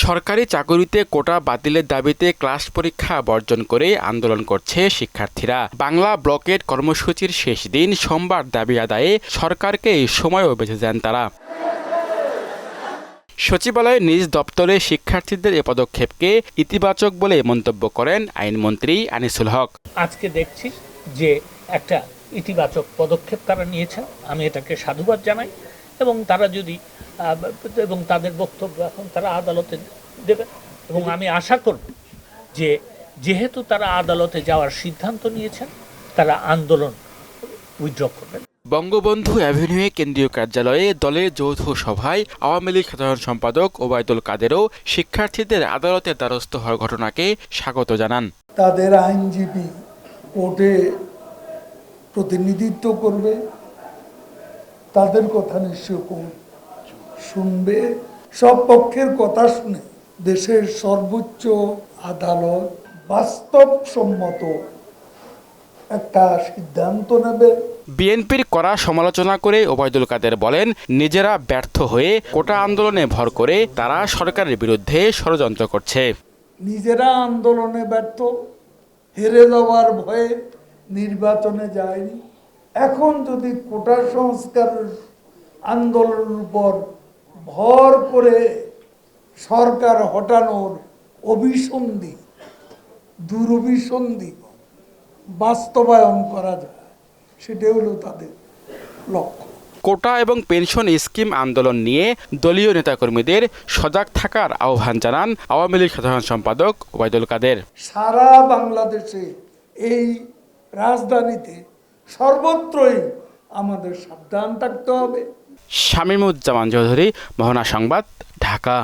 সরকারি চাকুরিতে কোটা বাতিলের দাবিতে ক্লাস পরীক্ষা বর্জন করে আন্দোলন করছে শিক্ষার্থীরা। বাংলা ব্লকের কর্মসূচির শেষ দিন সোমবার দাবি আদায়ে সরকারকে সময়ও বেঁধে দেন তারা। সচিবালয়ের নিজ দপ্তরে শিক্ষার্থীদের এ পদক্ষেপকে ইতিবাচক বলে মন্তব্য করেন আইনমন্ত্রী আনিসুল হক। আজকে দেখছি যে একটা ইতিবাচক পদক্ষেপ তারা নিয়েছেন, আমি এটাকে সাধুবাদ জানাই এবং তারা যদি এবং তাদের বক্তব্য এখন তারা আদালতে দেবে এবং আমি আশা করব যে যেহেতু তারা আদালতে যাওয়ার সিদ্ধান্ত নিয়েছেন তারা আন্দোলন উইথড্র করবেন। বঙ্গবন্ধু অ্যাভিনিউয়ে কেন্দ্রীয় কার্যালয়ে দলের যৌথ সভায় আওয়ামী লীগ সাধারণ সম্পাদক ওবায়দুল কাদেরও শিক্ষার্থীদের আদালতের দ্বারস্থ হওয়ার ঘটনাকে স্বাগত জানান। তাদের আইনজীবী কোর্টে প্রতিনিধিত্ব করবে, তাদের কথা নিশ্চয় কোর্ট শুনবে। সব পক্ষের কথা শুনে দেশের সর্বোচ্চ আদালত বাস্তবসম্মত একটা সিদ্ধান্ত নেবে। বিএনপির কড়া সমালোচনা করে ওবায়দুল কাদের বলেন, নিজেরা ব্যর্থ হয়ে কোটা আন্দোলনে ভর করে তারা সরকারের বিরুদ্ধে ষড়যন্ত্র করছে। নিজেরা আন্দোলনে ব্যর্থ, হেরে যাওয়ার ভয়ে নির্বাচনে যায়নি। এখন যদি কোটা সংস্কার আন্দোলনের উপর ভর করে সরকার হটানোর দুরভিসন্ধি বাস্তবায়ন করা যায়, সেটা হলো তাদের লক্ষ্য। কোটা এবং পেনশন স্কিম আন্দোলন নিয়ে দলীয় নেতাকর্মীদের সজাগ থাকার আহ্বান জানান আওয়ামী লীগ সাধারণ সম্পাদক ওবায়দুল কাদের। সারা বাংলাদেশে এই রাজধানীতে সর্বত্রই আমাদের সাবধান থাকতে হবে। শামীমুজ্জামান চৌধুরী, মোহনা সংবাদ, ঢাকা।